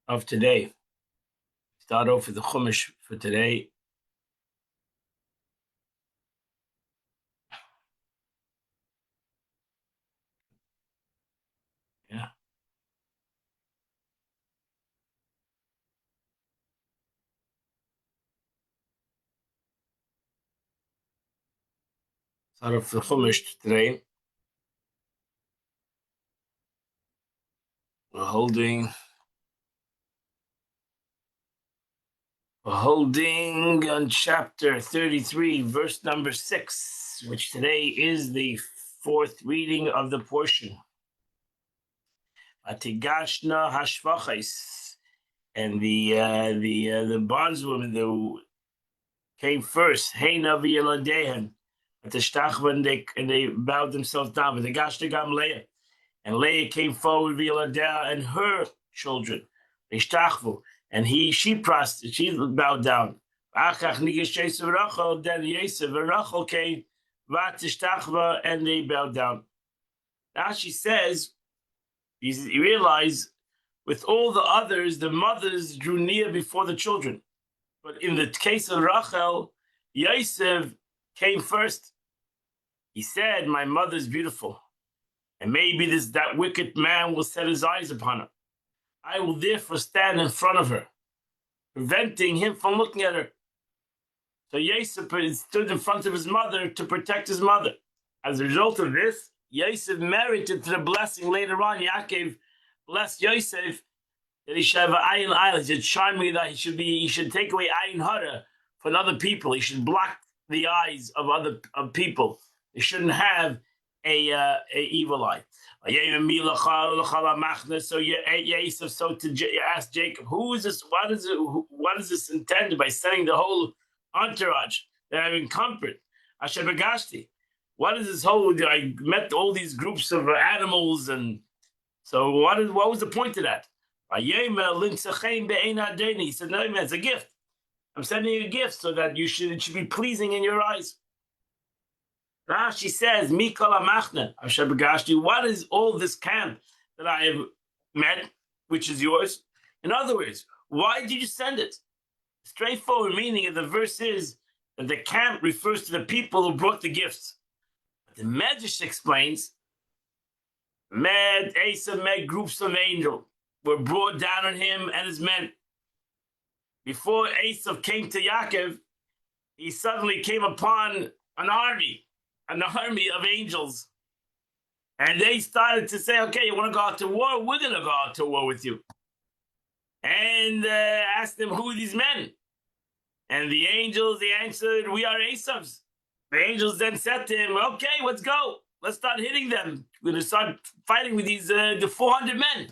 of today. Start off with the Chumash for today. Yeah. Start off the Chumash today. We're holding on chapter 33, verse number 6, which today is the fourth reading of the portion. Atigashna hashvachais, and the bondswoman who came first, Heina v'yeladehan, at the shtachva, and they bowed themselves down. But the Gashna gam Leah, and Leah came forward v'yeladeha and her children, ishtachvu, and she bowed down. Achach nigish Yosef Rachel, then Yosef and Rachel came, v'tishtachva, and they bowed down. Now she says, you realize, with all the others, the mothers drew near before the children. But in the case of Rachel, Yosef came first. He said, my mother's beautiful, and maybe that wicked man will set his eyes upon her. I will therefore stand in front of her, preventing him from looking at her. So Yosef stood in front of his mother to protect his mother. As a result of this, Yosef merited to the blessing later on. Yaakov blessed Yosef that he should have an ayin island. He said, charm me that he should take away ayin hara from other people. He should block the eyes of people. They shouldn't have a evil eye. So to ask Jacob, who is this? What is this intended by sending the whole entourage that I'm in comfort? Asher Bagashti. What is this whole? I met all these groups of animals, and so what was the point of that? He said, no, man, it's a gift. I'm sending you a gift so that it should be pleasing in your eyes. Rashi says, what is all this camp that I have met, which is yours? In other words, why did you send it? Straightforward meaning of the verse is that the camp refers to the people who brought the gifts. The Medrash explains, Asa met groups of angels were brought down on him and his men. Before Esav came to Yaakov, he suddenly came upon an army of angels. And they started to say, okay, you want to go out to war? We're going to go out to war with you. And asked them, who are these men? And the angels, they answered, we are Esav's. The angels then said to him, okay, let's go. Let's start hitting them. We're going to start fighting with the 400 men.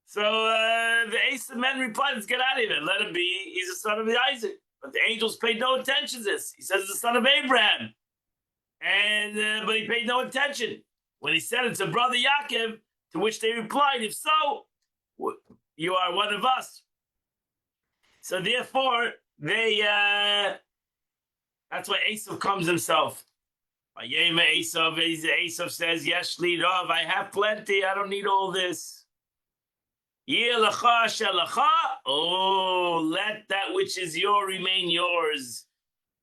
So the Esav men replied, let's get out of here. Let him be. He's the son of Isaac. But the angels paid no attention to this. He says the son of Abraham. And but he paid no attention. When he said it's a brother Yaakov, to which they replied, if so, you are one of us. So therefore, that's why Esav comes himself. Esav says, yes, Rav, I have plenty. I don't need all this. Oh, let that which is yours remain yours.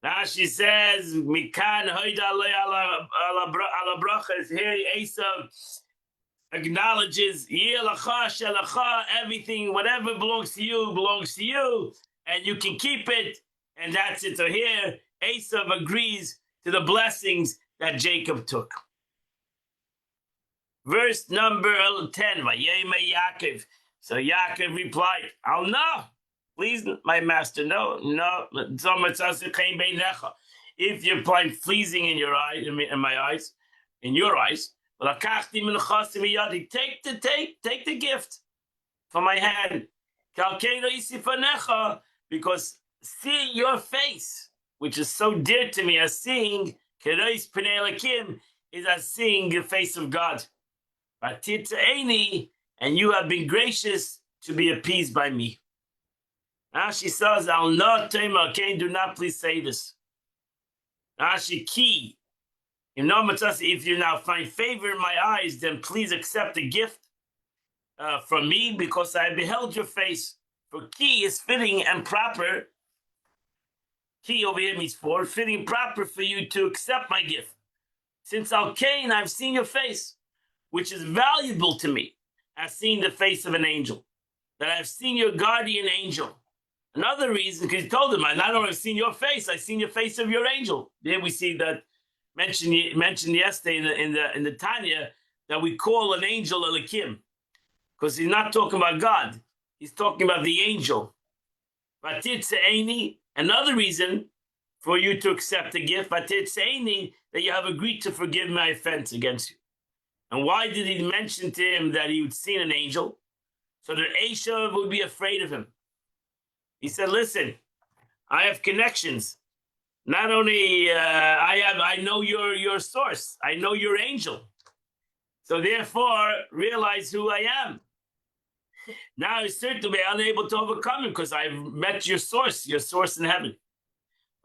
Rashi says, Mikan hoida ala brachas. Here Esav acknowledges, everything, whatever belongs to you, and you can keep it, and that's it. So here Esav agrees to the blessings that Jacob took. Verse number 10, Vayeme Yaakov. So Yaakov replied, no, please, my master, no. If you're pleasing in your eye, in my eyes, in your eyes, take the gift from my hand. Because seeing your face, which is so dear to me, as seeing is as seeing the face of God. And you have been gracious to be appeased by me. Rashi says, I'll not tell you, okay, do not please say this. Rashi key. If you now find favor in my eyes, then please accept the gift. from me, because I beheld your face. For ki is fitting and proper. Ki over here means for, fitting proper for you to accept my gift. Since Al Kain, I've seen your face, which is valuable to me. I've seen the face of an angel, that I've seen your guardian angel. Another reason, because he told him, I not only have seen your face, I've seen your face of your angel. There we see that mentioned yesterday in the Tanya, that we call an angel Elikim, because he's not talking about God. He's talking about the angel. Another reason for you to accept the gift, that you have agreed to forgive my offense against you. And why did he mention to him that he would see an angel? So that Esau would be afraid of him. He said, listen, I have connections. Not only I know your source. I know your angel. So therefore, realize who I am. Now he's certainly unable to overcome him, because I've met your source in heaven.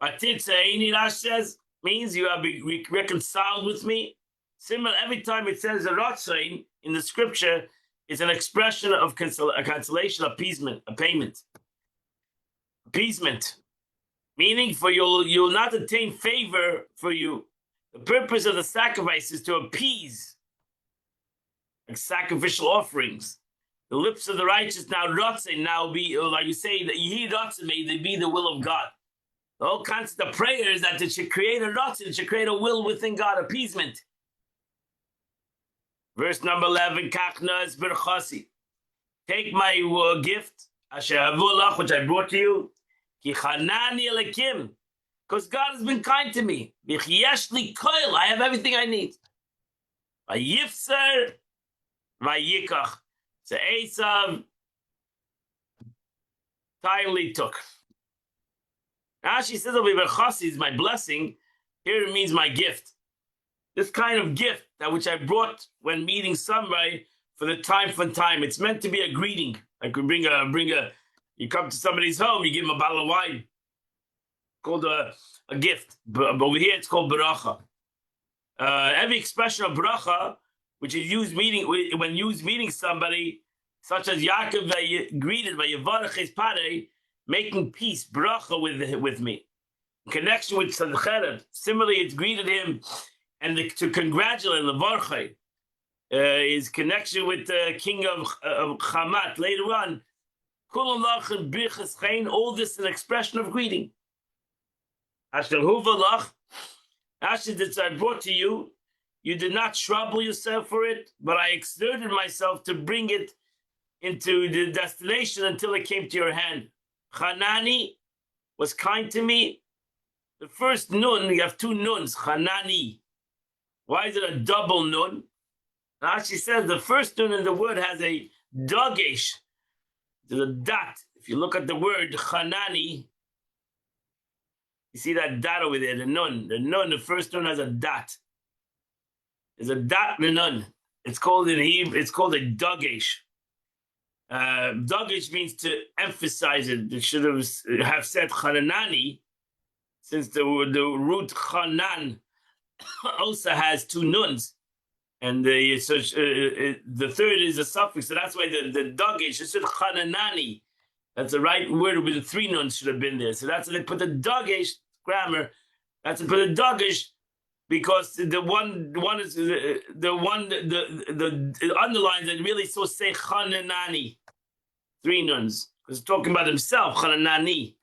Rash says, means you have been reconciled with me. Similar, every time it says a ratzain in the scripture, it's an expression of a consolation, appeasement, a payment. Appeasement, meaning for you'll not attain favor for you. The purpose of the sacrifice is to appease, like sacrificial offerings. The lips of the righteous now ratzin, now be, like you say, that ye ratzin, may they be the will of God. The whole concept of prayer is that it should create a ratzin, it should create a will within God, appeasement. Verse number 11, Kachna es berchasi. Take my gift, asher havulach, which I brought to you, ki chanani elekim, because God has been kind to me. V'chiyesh li koil, I have everything I need. Vayifser, vayikach. So Esav kindly took. Now she says, "Berchasi is my blessing." Here it means my gift. This kind of gift, that which I brought when meeting somebody for the time from time. It's meant to be a greeting. Like you you come to somebody's home, you give them a bottle of wine, called a gift. But over here it's called beracha. Every expression of beracha, which is used meeting somebody, such as Yaakov greeted by Yevarach his pare, making peace, beracha with me. In connection with Sancherev, similarly, it's greeted him and to congratulate Levarchai. His connection with the king of Hamat later on. All this is an expression of greeting. Asher huvalach, Asher that I brought to you, you did not trouble yourself for it, but I exerted myself to bring it into the destination until it came to your hand. Chanani was kind to me. The first nun, you have two nuns, Chanani. Why is it a double nun? Rashi says the first nun in the word has a dagesh. There's a dot. If you look at the word Chanani, you see that dot over there, the nun. The first nun has a dot. There's a dot in the nun. It's called in Hebrew, it's called a dagesh. Dagesh means to emphasize it. It should have said Chanani, since the root Chanan also has two nuns. And the third is a suffix, so that's why the dagesh, it said Chananani. That's the right word with the three nuns should have been there. So that's why they put the dagesh grammar. That's to put the dagesh, because the underlines that really so say Chananani, three nuns, because it's talking about himself, Chananani.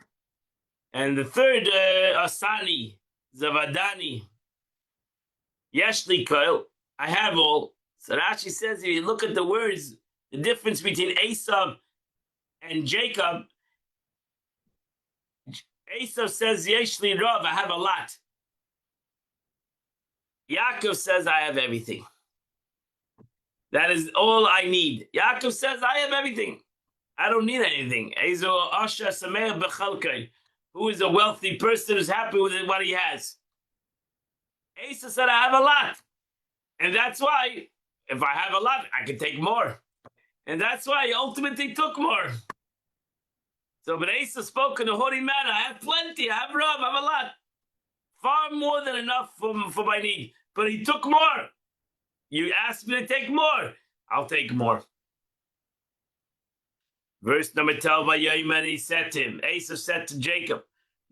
And the third, Asani, Zavadani, Yeshli Koil, I have all. So Rashi says, if you look at the words, the difference between Esau and Jacob, Esau says, Yeshli Rav, I have a lot. Yaakov says, I have everything. That is all I need. Yaakov says, I have everything. I don't need anything. Ezo Asha Sameach Bechalkai, who is a wealthy person who's happy with what he has. Esau said, I have a lot. And that's why, if I have a lot, I can take more. And that's why he ultimately took more. So, but Esau spoke in a haughty manner. I have plenty. I have Rav. I have a lot. Far more than enough for my need. But he took more. You asked me to take more. I'll take more. Verse number 12, Vayomer, he said to him, Esav said to Jacob,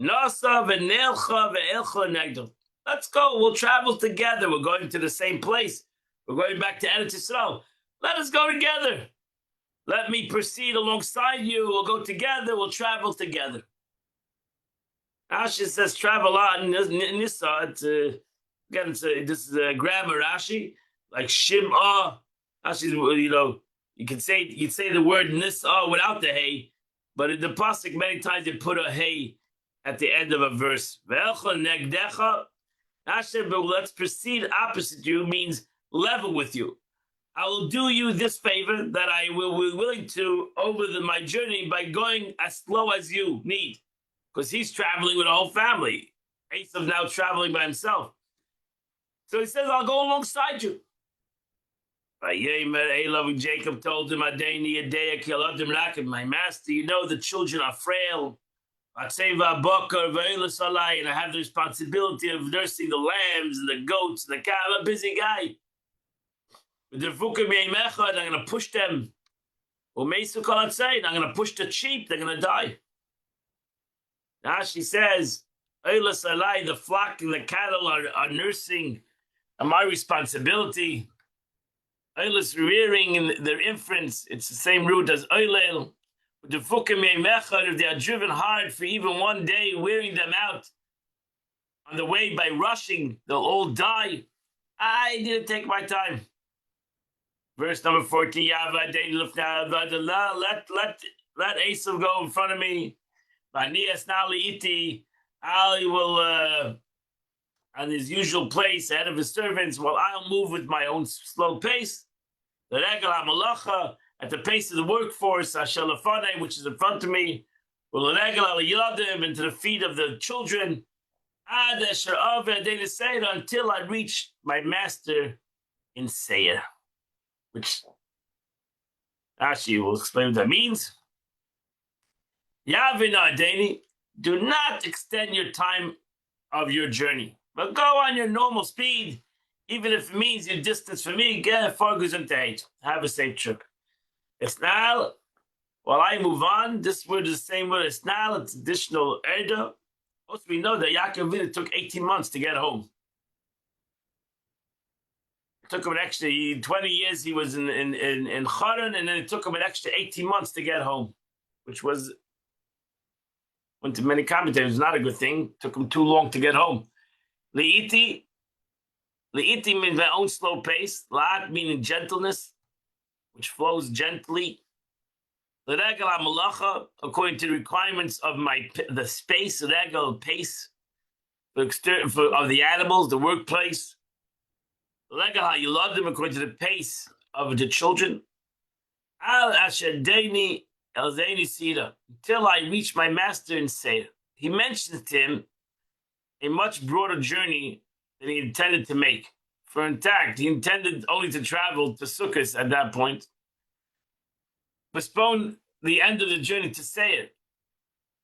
Nasa v'nelcha ve'elcha negdom. Let's go, we'll travel together. We're going to the same place. We're going back to Eretz Yisrael. Let us go together. Let me proceed alongside you. We'll go together. We'll travel together. Rashi says travel on. Nisa, again, this is grammar Rashi, like Shim'ah. Rashi's, you'd say the word Nisa without the hey, but in the pasuk many times they put a hey at the end of a verse. Ve'elcha negdecha. But let's proceed opposite you means level with you. I will do you this favor that I will be willing to over my journey by going as slow as you need. Because he's traveling with a whole family. Esav now traveling by himself. So he says, I'll go alongside you. Jacob told him, my master, you know the children are frail. And I have the responsibility of nursing the lambs and the goats and the cow. I'm a busy guy. I'm going to push them. I'm going to push the sheep. They're going to die. Now she says, the flock and the cattle are nursing, and my responsibility. Rearing their infants, it's the same root as oilel. If they are driven hard for even one day, wearing them out on the way by rushing, they'll all die. I didn't take my time. Verse number 14, let Esav go in front of me. I will, on his usual place, ahead of his servants, while I'll move with my own slow pace. The regel HaMalacha, at the pace of the workforce, Ashalafane, which is in front of me, will the regel HaYadim, into the feet of the children, until I reach my master in Seir. Which Rashi will explain what that means. Yavina Deni, do not extend your time of your journey, but go on your normal speed, even if it means your distance from me. Get focus and have a safe trip. Isnal, while I move on, this word is the same word. Isnal, it's additional erda. Also, we know that Yaakov Avinu took 18 months to get home. It took him an extra 20 years. He was in Haran, and then it took him an extra 18 months to get home, which was, went to many commentators, not a good thing. Took him too long to get home. Le'iti means my own slow pace. La'at meaning gentleness, which flows gently. L'regel ha'malacha, according to the requirements of the space, regel pace, of the animals, the workplace. L'regel ha'yuladim, according to the pace of the children. Al ashadeni elzeini sira, until I reach my master in Seir. He mentions to him a much broader journey than he intended to make. For in fact, he intended only to travel to Sukkot at that point. Postpone the end of the journey to Seir.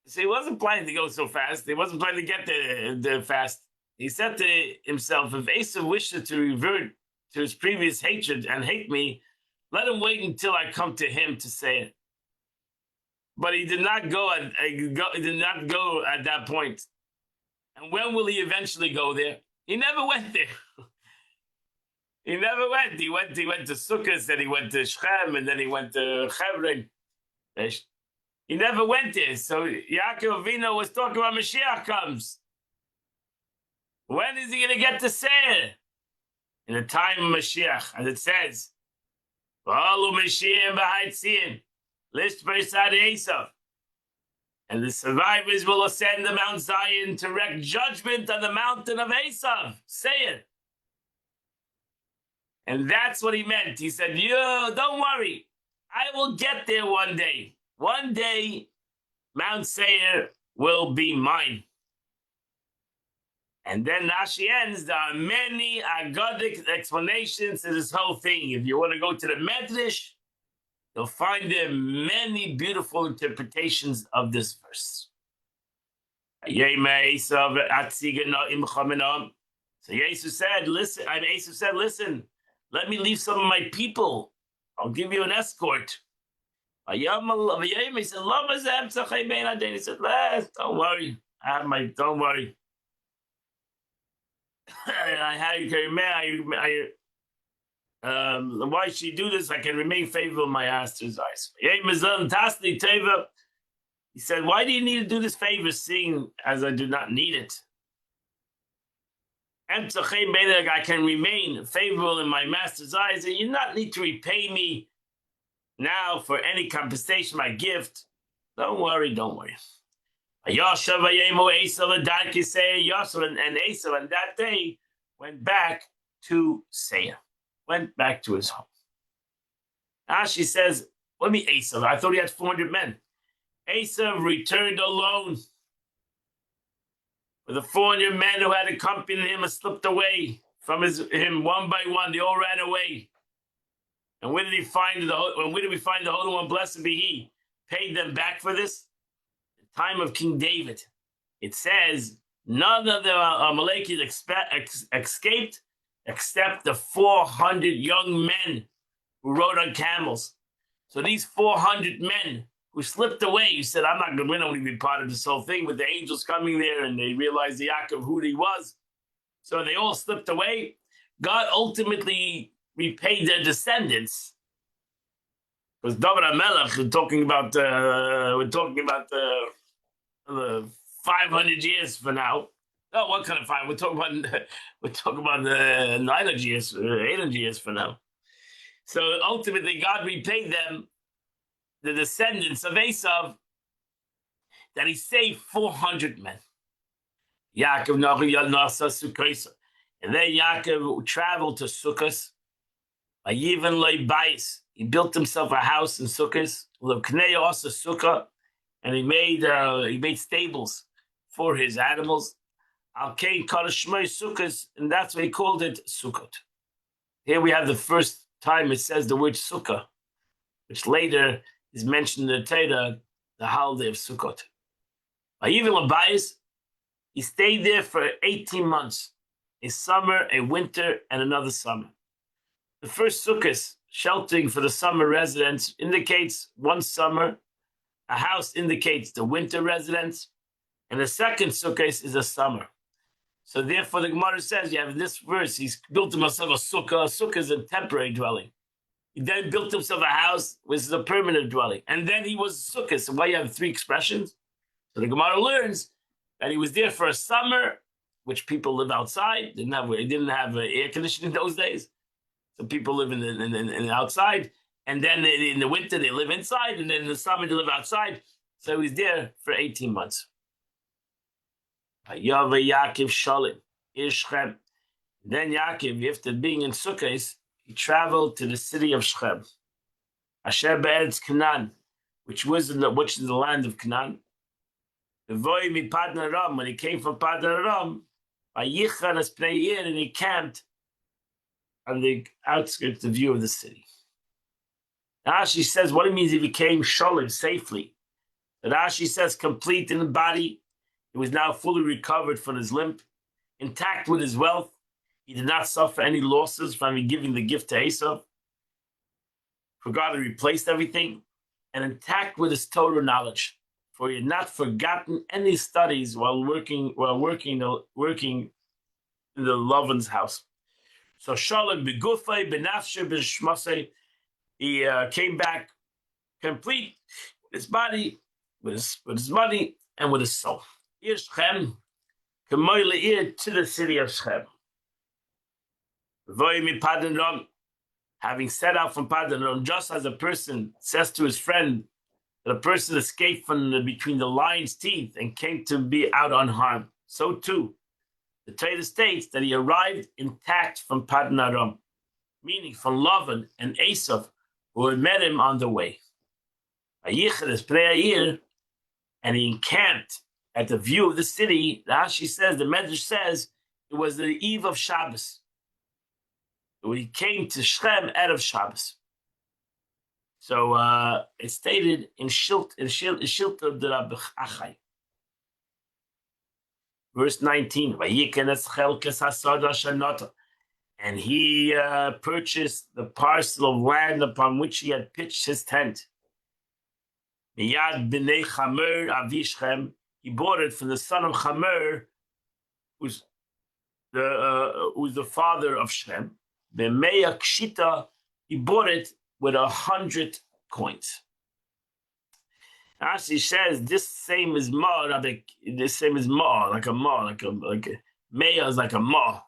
So he wasn't planning to go so fast. He wasn't planning to get there fast. He said to himself, if Esav wishes to revert to his previous hatred and hate me, let him wait until I come to him to Seir. But he did not go at that point. And when will he eventually go there? He never went there. He never went. He went to Sukkot, then he went to Shechem, and then he went to Hebron. He never went there. So Yaakov Avinu was talking about Mashiach comes. When is he going to get to Seir? In the time of Mashiach, as it says, V'alu Mashiach b'haitzin, list Bersad Esav. And the survivors will ascend the Mount Zion to wreak judgment on the mountain of Esav. Say it. And that's what he meant. He said, don't worry. I will get there one day. One day, Mount Seir will be mine. And then Rashi ends. There are many Agadic explanations to this whole thing. If you want to go to the Medrash, you'll find there many beautiful interpretations of this verse. So Esav said, listen, let me leave some of my people. I'll give you an escort. He said, he said, don't worry. Don't worry. Why should you do this? I can remain faithful in my master's eyes. He said, why do you need to do this favor, seeing as I do not need it? I can remain favorable in my master's eyes, and you not need to repay me now for any compensation, my gift. Don't worry, don't worry. Yosef and Esav on that day went back to Seir, went back to his home. Rashi says, what do you mean Esav? I thought he had 400 men. Esav returned alone with the 400 men who had accompanied him and slipped away from him one by one. They all ran away. And where did we find the Holy One? Blessed be He. Paid them back for this. The time of King David. It says none of the Amalekites escaped except the 400 young men who rode on camels. So these 400 men who slipped away, you said, I'm not going to win, be part of this whole thing, with the angels coming there and they realized the Yaakov who he was. So they all slipped away. God ultimately repaid their descendants. Because David HaMelech, we're talking about 500 years for now. Oh, what kind of 5? We're talking about 900 years, 800 years for now. So ultimately, God repaid them, the descendants of Esav, that he saved 400 men. Yaakov Nasa Sukkos. And then Yaakov traveled to Sukkos. Vayivan loy bayis. He built himself a house in Sukkos. L'knei also Sukkah. And he made stables for his animals. Al Kain Kodesh Shmoi Sukkos. And that's why he called it Sukkot. Here we have the first time it says the word Sukkah, which later is mentioned in the Torah, the holiday of Sukkot. Vayivan l'bayis. He stayed there for 18 months, a summer, a winter, and another summer. The first sukkahs, sheltering for the summer residents, indicates one summer. A house indicates the winter residence. And the second sukkahs is a summer. So therefore the Gemara says, you have in this verse, he's built himself a sukkah. A sukkah is a temporary dwelling. He then built himself a house, which is a permanent dwelling. And then he was a sukkah. So why you have 3 expressions? So the Gemara learns that he was there for a summer, which people live outside. They didn't have air conditioning in those days. So people live in the outside. And then in the winter, they live inside. And then in the summer, they live outside. So he's there for 18 months. Yaakov Shalim, Shechem. Then Yaakov, after being in Sukkot, he traveled to the city of Shechem. Asher be'eretz Canaan, which is the land of Canaan. When he came from Padan Aram, and he camped on the outskirts, the view of the city. Rashi says, what it means he became Sholem safely. Rashi says, complete in the body. He was now fully recovered from his limp, intact with his wealth. He did not suffer any losses from giving the gift to Esav. For God had replaced everything, and intact with his Torah knowledge. For he had not forgotten any studies while working in the Lavan's house. So Shalom begufay benafshe b'shmasei, he came back complete with his body, with his money, and with his soul. Ir Shechem, kamoy le'ir, to the city of Shechem. V'voy mi Padan Aram, having set out from Padan Aram, just as a person says to his friend, that a person escaped from between the lion's teeth and came to be out unharmed. So too, the Torah states that he arrived intact from Padan Aram, meaning from Lavan and Esav, who had met him on the way. And he encamped at the view of the city. Rashi says, the Medrash says, it was the eve of Shabbos. When he came to Shechem out of Shabbos. So it's stated in Shilta de Rabbi Achai. Verse 19. And he purchased the parcel of land upon which he had pitched his tent. Miyad b'nei Chamer avi Shechem. He bought it from the son of Chamer, who's the father of Shem. B'meya kshita, he bought it with 100 coins. Rashi says this same is ma, this same is ma, like a ma, like a meya is like a ma.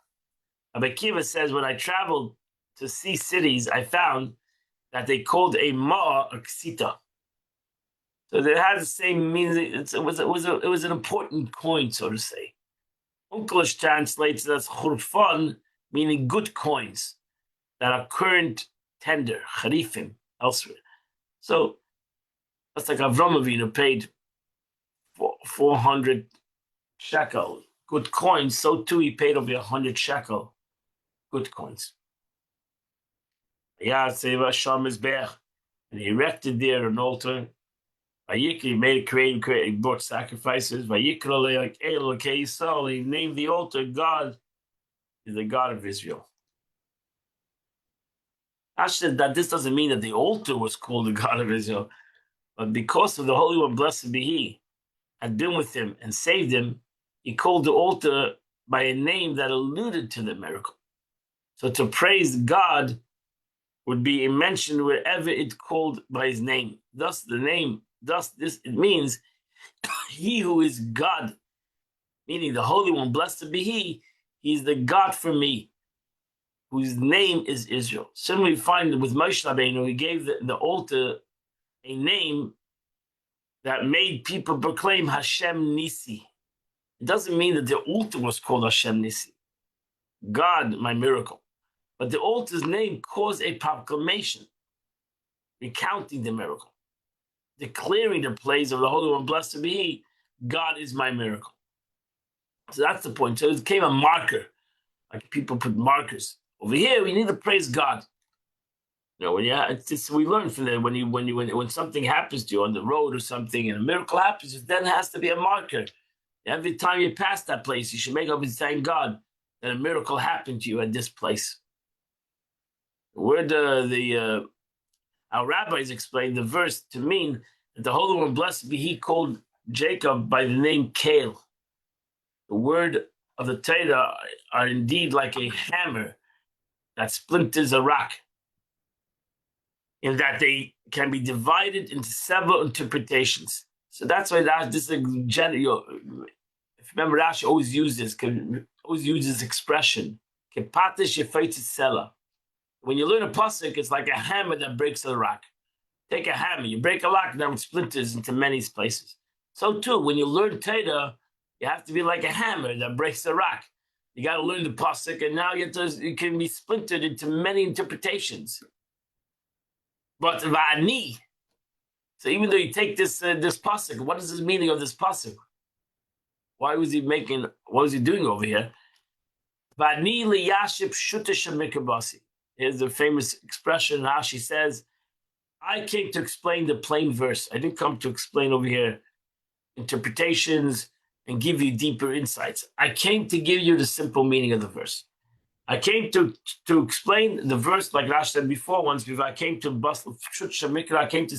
Rabbi Kiva says when I traveled to see cities, I found that they called a ma a ksita. So it has the same meaning. It was an important coin, so to say. Unklish translates it as churfan, meaning good coins that are current tender, charifim, elsewhere. So that's like Avram Avinu paid 400 shekel, good coins. So too he paid over 100 shekel, good coins. And he erected there an altar. He made a crane, he brought sacrifices. He named the altar God is the God of Israel. Actually, that this doesn't mean that the altar was called the God of Israel, but because of the Holy One, blessed be He, had been with him and saved him, he called the altar by a name that alluded to the miracle. So to praise God would be mentioned wherever it's called by His name. Thus, the name, it means He who is God, meaning the Holy One, blessed be He, He's the God for me, whose name is Israel. Similarly, we find with Moshe Rabbeinu, he gave the altar a name that made people proclaim Hashem Nissi. It doesn't mean that the altar was called Hashem Nissi, God, my miracle. But the altar's name caused a proclamation, recounting the miracle, declaring the praise of the Holy One, blessed be He, God is my miracle. So that's the point. So it became a marker, like people put markers. Over here, we need to praise God. You know, we learn from that when something happens to you on the road or something, and a miracle happens, it then has to be a marker. Every time you pass that place, you should make up and thank God that a miracle happened to you at this place. Where our rabbis explained the verse to mean that the Holy One, blessed be He, called Jacob by the name Kale. The word of the Torah are indeed like a hammer that splinters a rock, in that they can be divided into several interpretations. So that's why this is general. If you remember, Rashi always uses this expression. When you learn a pasuk, it's like a hammer that breaks a rock. Take a hammer, you break a rock, now it splinters into many places. So too, when you learn Torah, you have to be like a hammer that breaks a rock. You got to learn the pasuk, and now it can be splintered into many interpretations. But va'ani, so even though you take this pasuk, what is the meaning of this pasuk? What was he doing over here? Va'ani liyashib shuta shemikabasi. Here's the famous expression. Rashi says, I came to explain the plain verse. I didn't come to explain over here interpretations and give you deeper insights. I came to give you the simple meaning of the verse. I came to explain the verse, like Rashi said before. I came to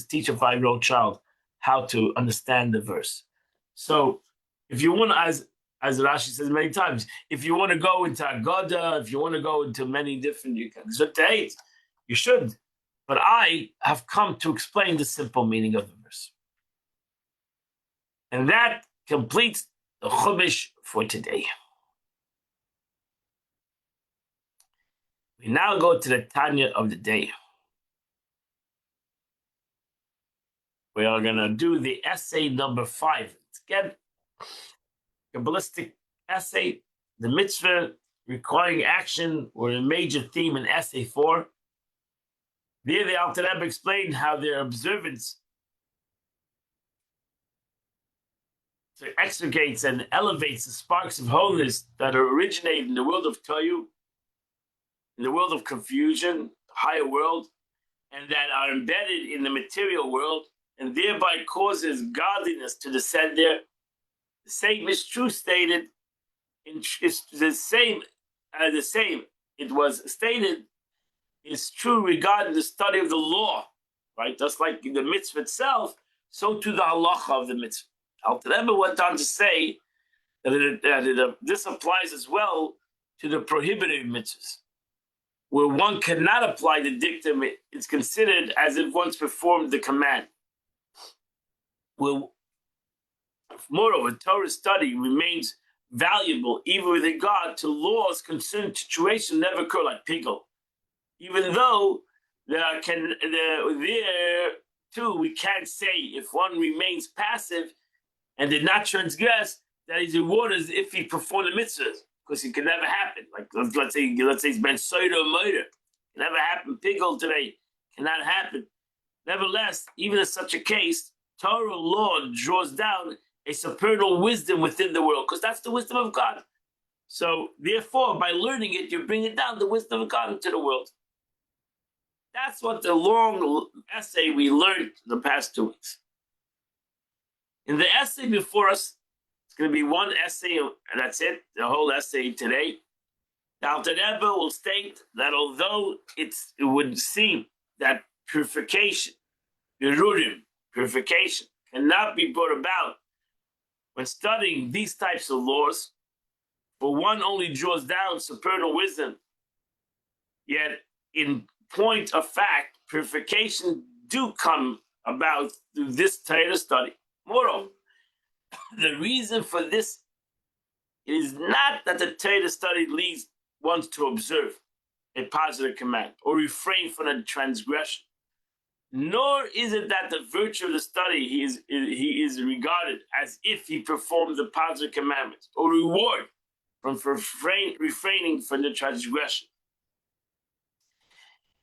teach a 5-year-old child how to understand the verse. So, if you want, as Rashi says many times, if you want to go into Agada, if you want to go into many different, you should. But I have come to explain the simple meaning of the verse, and that completes the Chumash for today. We now go to the Tanya of the day. We are going to do the essay number 5. It's again Kabbalistic essay, the mitzvah requiring action, or a major theme in essay 4. There, the Alter Rebbe explained how their observance extricates and elevates the sparks of holiness that originate in the world of Tohu, in the world of confusion, higher world, and that are embedded in the material world, and thereby causes godliness to descend there. The same is true stated. It's the same. It was stated is true regarding the study of the law, right? Just like the mitzvah itself, so too the halacha of the mitzvah. Alter Rebbe went on to say that this applies as well to the prohibited mitzvahs, where one cannot apply the dictum. It's considered as if one's performed the command. Well, moreover, Torah study remains valuable even with regard to laws concerning situations never occur, like pigul. Even though there too, we can't say if one remains passive and did not transgress that he's rewarded as if he performed the mitzvahs, because it can never happen. Like let's say he's been soida or murder, it never happened. Pigul today cannot happen. Nevertheless, even in such a case, Torah law draws down a supernal wisdom within the world, because that's the wisdom of God. So therefore, by learning it, you're bringing down the wisdom of God into the world. That's what the long essay we learned the past 2 weeks. In the essay before us, it's going to be one essay, and that's it, the whole essay today. The Alter Rebbe will state that although it would seem that purification, Yerudim, purification, cannot be brought about when studying these types of laws, for one only draws down supernal wisdom, yet in point of fact, purification do come about through this Torah study. Moreover, the reason for this is not that the Torah study leads one to observe a positive command or refrain from a transgression, nor is it that the virtue of the study he is regarded as if he performed the positive commandments or reward from refraining from the transgression.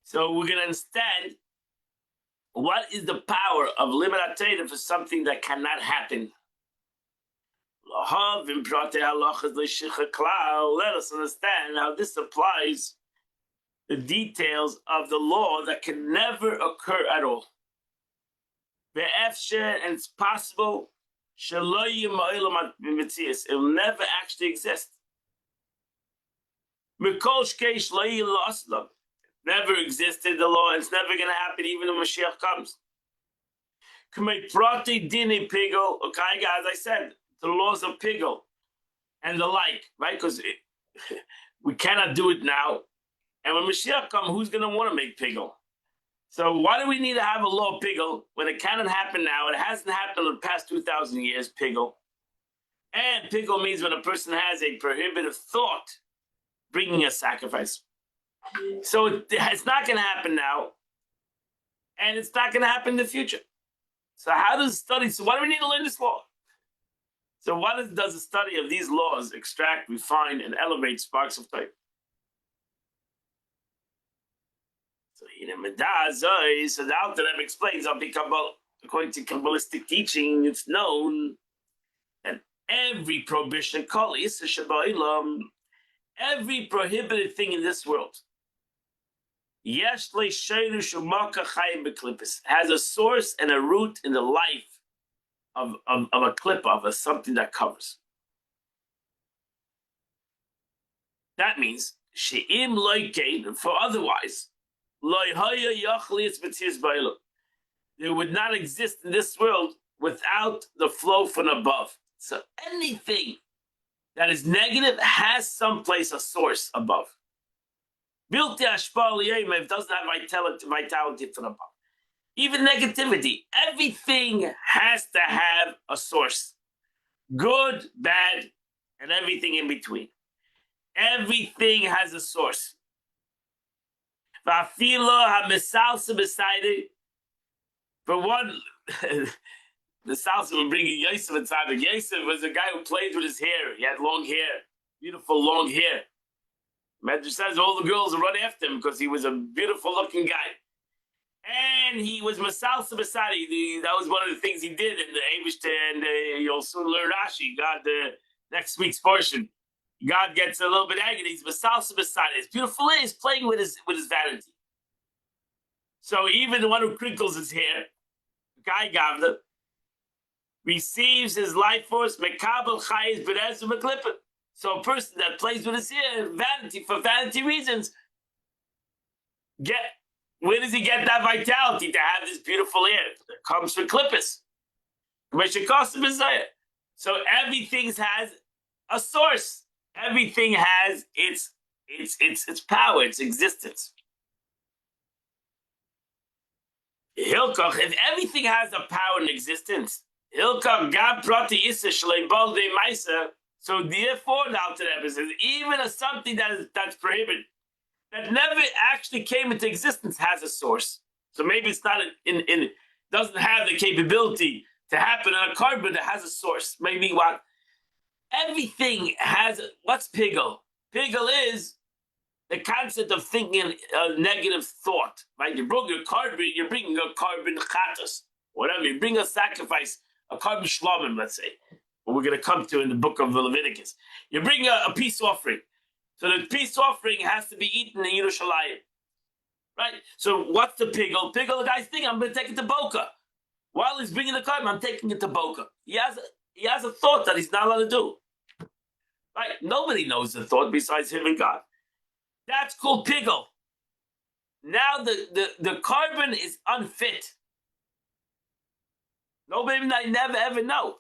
So we're going to understand what is the power of limit Torah for something that cannot happen. Let us understand how this applies the details of the law that can never occur at all. And it's possible it will never actually exist. Never existed, the law, and it's never going to happen even when Mashiach comes. Okay, as I said, the laws of pigul and the like, right? Because we cannot do it now. And when Mashiach comes, who's going to want to make pigul? So why do we need to have a law of pigul when it cannot happen now? It hasn't happened in the past 2,000 years, pigul. And pigul means when a person has a prohibitive thought, bringing a sacrifice. So it's not going to happen now, and it's not going to happen in the future. So how does study? So why do we need to learn this law? So what does the study of these laws extract, refine, and elevate sparks of Torah? So so the Alter Rebbe explains, according to Kabbalistic teaching, it's known that every prohibition, every prohibited thing in this world, has a source and a root in the life of a clip of something that covers. That means she'im loikein, for otherwise, there would not exist in this world without the flow from above. So anything that is negative has someplace a source above. Bilti hashpah li'emev doesn't have vitality from above. Even negativity, everything has to have a source. Good, bad, and everything in between. Everything has a source. For one, the salsa will bring Yosef inside. Yosef was a guy who played with his hair. He had long hair, beautiful long hair. Medrash says all the girls would run after him because he was a beautiful looking guy. And he was Masalsa Basadi. That was one of the things he did in the Eibushter, and you'll soon learn Rashi. God, next week's portion. God gets a little bit angry. He's Masalsa Basadi. It's beautiful. He's playing with his vanity. So even the one who crinkles his hair, Guy Gavda, receives his life force, Mekabel Chayes Berezu Meklippet. So a person that plays with his hair, vanity, for vanity reasons, where does he get that vitality to have this beautiful hair? It comes from klippus. So everything has a source. Everything has its power, its existence. Hilkach, if everything has a power and existence, Hilkach gab prati isa shleibal de maisa. So therefore, now to them says even as something that's prohibited, that never actually came into existence, has a source. So maybe it's not doesn't have the capability to happen on a carbon that has a source. Maybe what everything has. What's pigel? Pigel is the concept of thinking a negative thought. Right? You bring a carbon, you're bringing a carbon chatos, whatever. You bring a sacrifice, a carbon shlomim, let's say. What we're going to come to in the book of Leviticus. You bring a peace offering. So the peace offering has to be eaten in Yerushalayim. Right? So what's the pigel? Pigel, the guy's thinking, I'm going to take it to Boca. While he's bringing the carbon, I'm taking it to Boca. He has a thought that he's not allowed to do. Right? Nobody knows the thought besides him and God. That's called pigel. Now the carbon is unfit. Nobody might never ever know.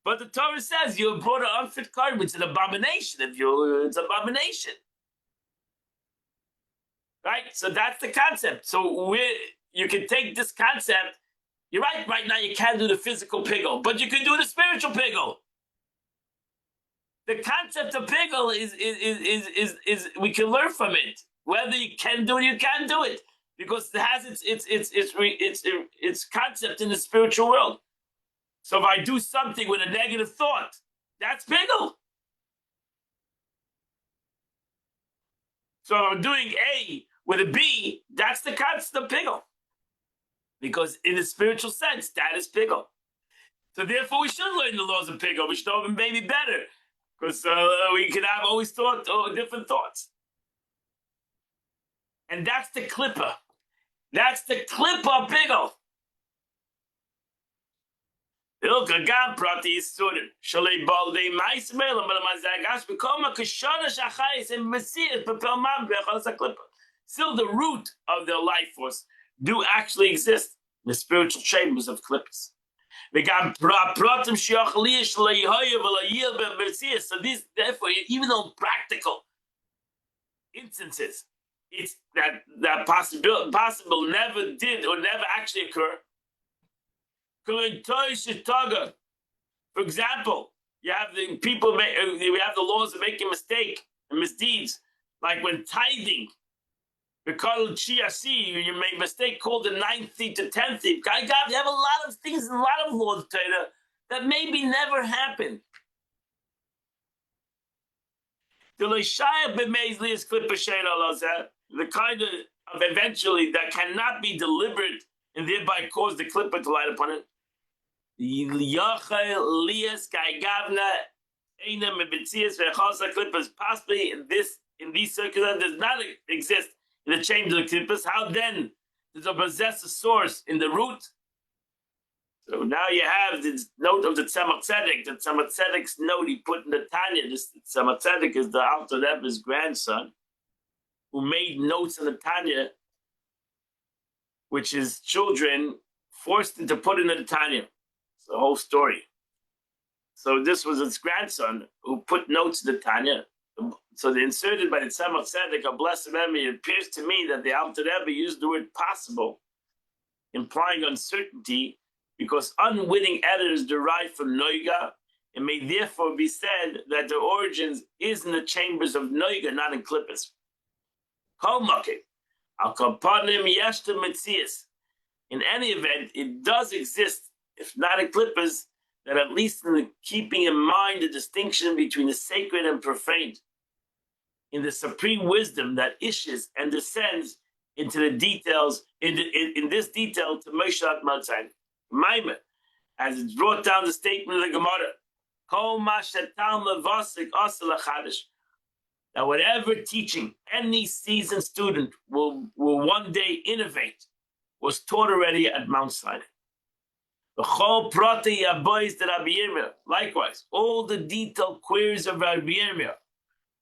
But the Torah says you brought an unfit carbon. It's an abomination. It's an abomination. Right? So that's the concept. So you can take this concept. You're right. Right now you can't do the physical pigel, but you can do the spiritual pigel. The concept of pigel is we can learn from it. Whether you can do it, you can't do it, because it has its concept in the spiritual world. So if I do something with a negative thought, that's pigel. So if I'm doing A with a B, that's the concept of pigel. Because in a spiritual sense, that is pigel. So therefore, we should learn the laws of pigel. We should know them maybe better. Because we can have always different thoughts. And that's the clipper. That's the clipper pigel. Ilka prati student. Shalei balde mais mela mazagash bekoma kashana shachais and messias pepelman bechalas clipper. Still, the root of their life force do actually exist in the spiritual chambers of clippers. So these, therefore, even though practical instances, it's that possible never did or never actually occur. For example, you have the people. We have the laws of making mistake and misdeeds, like when tithing. Because you made a mistake called the 9th thief to 10th thief. God, you have a lot of things, a lot of laws that maybe never happened. The kind of eventually that cannot be deliberate and thereby cause the clipper to light upon it. Possibly in these circumstances does not exist in the chamber of the clippers. How then does it possess a source in the root? So now you have this note of the Tzemach Tzedek. The Tzemach Tzedek's note he put in the Tanya. This Tzemach Tzedek is the Alter Rebbe's grandson, who made notes in the Tanya, which his children forced him to put into the Tanya. It's the whole story. So this was his grandson who put notes in the Tanya. So they inserted by the Tzemach Tzedek, a blessed memory. It appears to me that the Alter Rebbe used the word possible, implying uncertainty, because unwitting editors derive from Noiga. It may therefore be said that the origins is in the chambers of Noiga, not in Klippus. In any event, it does exist, if not in Klippus, that at least in the keeping in mind the distinction between the sacred and profane, in the supreme wisdom that issues and descends into the details, in this detail to Moshe Matzai. Maimon, as it's brought down the statement of the Gemara, that whatever teaching any seasoned student will one day innovate was taught already at Mount Sinai. Likewise, all the detailed queries of Rabbi Yirmiyah,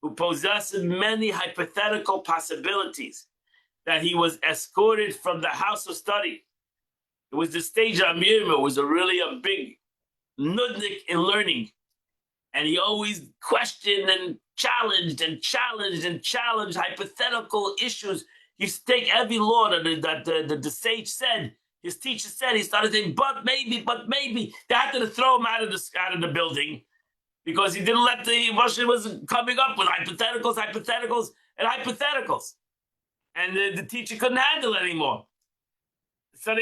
who possesses many hypothetical possibilities, that he was escorted from the house of study It was the stage of Yirmiyah was a big nudnik in learning. And he always questioned and challenged hypothetical issues. He used to take every law that the sage said, his teacher said, he started saying, but maybe. They had to throw him out of the building because he didn't let the Moshe was coming up with hypotheticals. And the teacher couldn't handle it anymore. So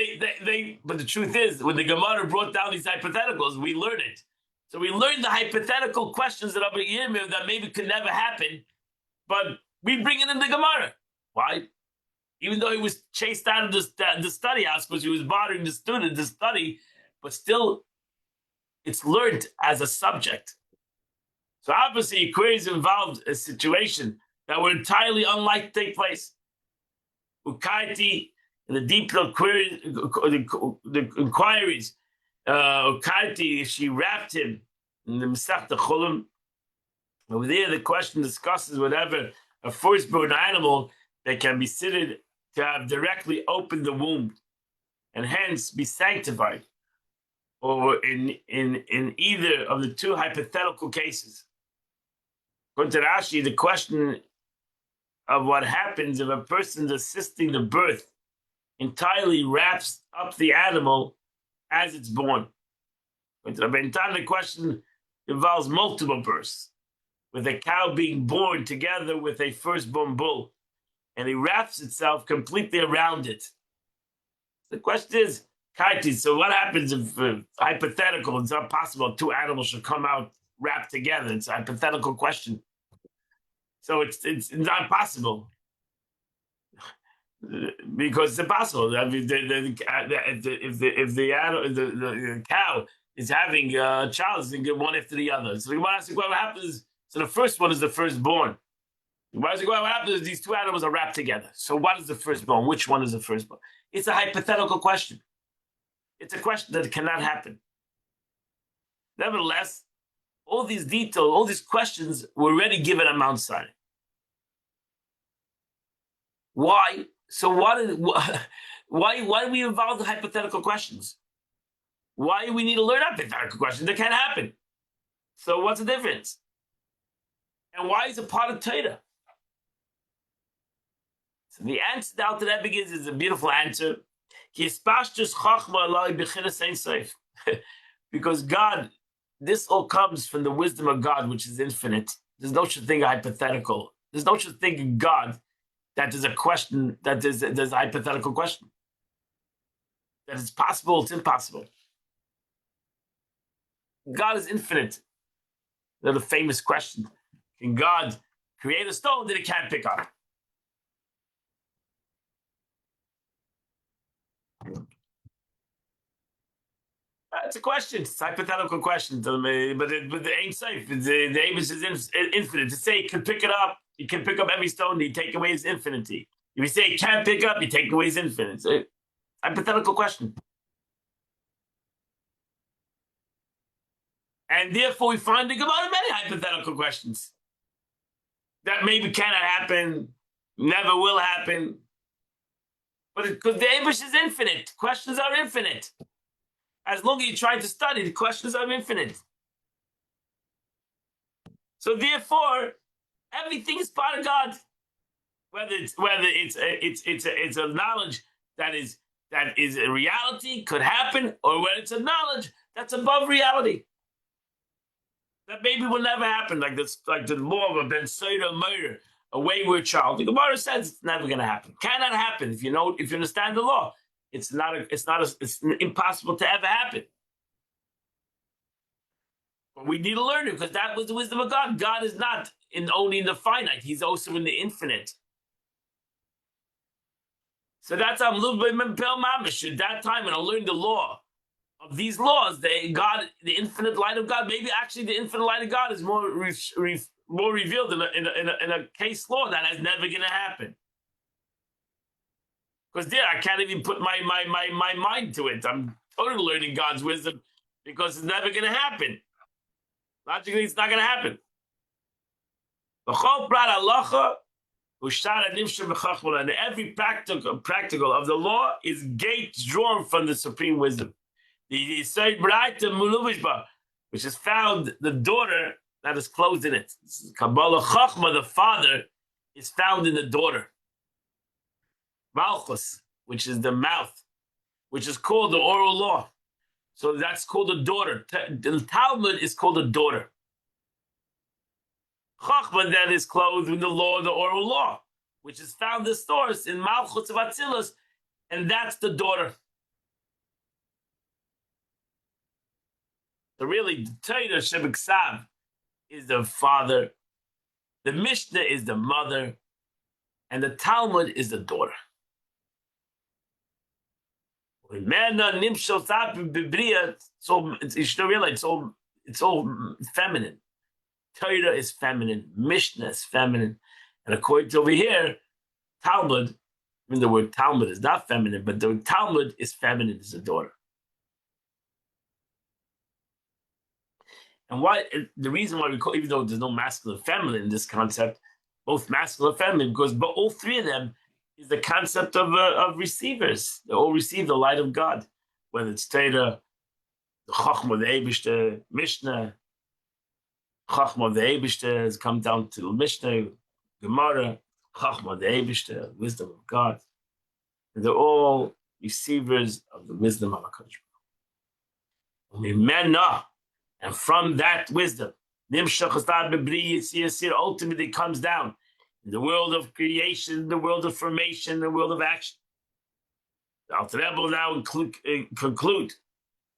but the truth is, when the Gemara brought down these hypotheticals, we learned it. So we learned the hypothetical questions that maybe could never happen, but we bring it in the Gemara. Why? Even though he was chased out of the study house because he was bothering the student to study, but still, it's learned as a subject. So obviously, queries involved a situation that were entirely unlike to take place. Ukaiti, the detailed queries, the inquiries. Ukaiti, she wrapped him in the Masechta Chullum. Over there, the question discusses whatever a firstborn animal that can be considered to have directly opened the womb and hence be sanctified, or in either of the two hypothetical cases. According to Rashi, the question of what happens if a person assisting the birth entirely wraps up the animal as it's born. According to the question involves multiple births, with a cow being born together with a firstborn bull, and he wraps itself completely around it. The question is, Kaiti, so what happens if, hypothetical, it's not possible, two animals should come out wrapped together? It's a hypothetical question. So it's not possible. Because it's impossible. I mean, if the cow is having a child, it's going to get one after the other. So what happens? So the first one is the firstborn. What happens is these two animals are wrapped together. So what is the firstborn? Which one is the firstborn? It's a hypothetical question. It's a question that cannot happen. Nevertheless, all these details, all these questions were already given on Mount Sinai. Why? So why do we involve the hypothetical questions? Why do we need to learn hypothetical questions? That can't happen. So what's the difference? And why is it part of Torah? So the answer now to that begins is a beautiful answer. Because God, this all comes from the wisdom of God, which is infinite. There's no such thing hypothetical. There's no such thing in God that there's a question, that there's a hypothetical question. That it's possible, it's impossible. God is infinite. There's a famous question. Can God create a stone that it can't pick up? It's a question. It's a hypothetical question. But the ain't safe. The Amos is infinite. To say it can pick it up, you can pick up every stone, you take away his infinity. If you say it can't pick up, you take away his infinite. It's a hypothetical question. And therefore, we find the Gemara many hypothetical questions that maybe cannot happen, never will happen. But because the Amos is infinite, questions are infinite. As long as you try to study, the questions are infinite. So therefore, everything is part of God. Whether it's a knowledge that is a reality, could happen, or whether it's a knowledge that's above reality, that maybe will never happen, like the law of a ben Soda murder, a wayward child. The Gemara says it's never going to happen. Cannot happen if you understand the law. It's impossible to ever happen. But we need to learn it because that was the wisdom of God. God is not only in the finite; He's also in the infinite. So that's how I'm living mamish. At that time, when I learned the law of these laws, the infinite light of God. Maybe actually the infinite light of God is more revealed in a case law that is never going to happen. Because there, I can't even put my mind to it. I'm totally learning God's wisdom because it's never going to happen. Logically, it's not going to happen. B'chol prat halacha And every practical of the law is gates drawn from the supreme wisdom. The which is found the daughter that is closed in it. Kabbalah Chachma, the father, is found in the daughter. Malchus, which is the mouth, which is called the oral law. So that's called a daughter. The Talmud is called a daughter. Chachma then is clothed in the law, the oral law, which is found the source in Malchus of Atzilus, and that's the daughter. So really, the Torah Shebeksav is the father, the Mishnah is the mother, and the Talmud is the daughter. So you should realize it's all feminine. Torah is feminine, Mishnah is feminine, and according to over here, Talmud, I mean the word Talmud is not feminine, but the Talmud is feminine, is a daughter. And why the reason why we call, even though there's no masculine and feminine in this concept, both masculine and feminine, because but all three of them is the concept of receivers. They all receive the light of God, whether it's Torah, the Chachma, the Eibishter, Mishnah. Chachma, the Eibishter has come down to the Mishnah, Gemara, Chachma, the Eibishter, wisdom of God. And they're all receivers of the wisdom of HaKadosh Baruch Hu. And from that wisdom, ultimately comes down in the world of creation, the world of formation, the world of action. The Alter Rebbe will now conclude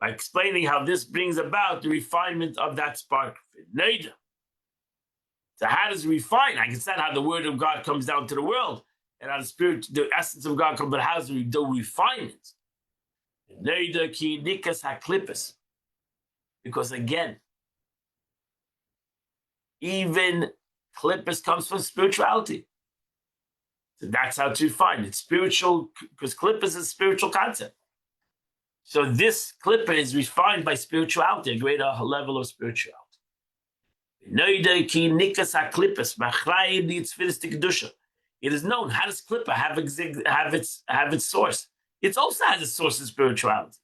by explaining how this brings about the refinement of that spark. So how does it refine? I can say how the word of God comes down to the world, and how the spirit, the essence of God comes, but how does it do refinement? Because again, even klippus comes from spirituality. So that's how to refine it. Spiritual, because klippus is a spiritual concept. So this klippa is refined by spirituality, a greater level of spirituality. It is known, how does klippa have its source? It also has a source of spirituality.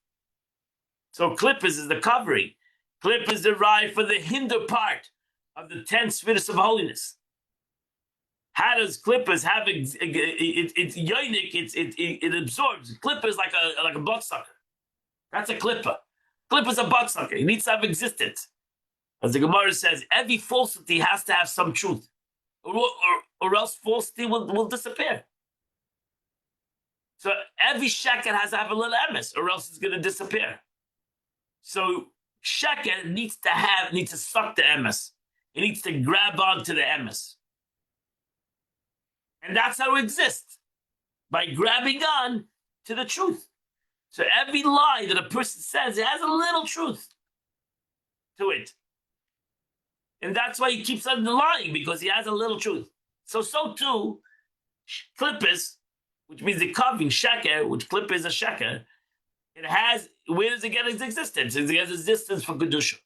So klippus is the covering. Klippus is derived from the hinder part of the 10 spheres of holiness. How does klippus have it's yonik? It absorbs. Klippa is like a bloodsucker. That's a klippa. Klippa is a bloodsucker. It needs to have existence. As the Gemara says, every falsity has to have some truth, or else falsity will disappear. So every sheker has to have a little emes, or else it's going to disappear. So sheker needs to suck the emes. It needs to grab onto the emes. And that's how it exists, by grabbing on to the truth. So every lie that a person says, it has a little truth to it. And that's why he keeps on lying, because he has a little truth. So too, klippus, which means the covering, sheker, which klippus is a sheker, it has, where does it get its existence? It gets existence from kedusha,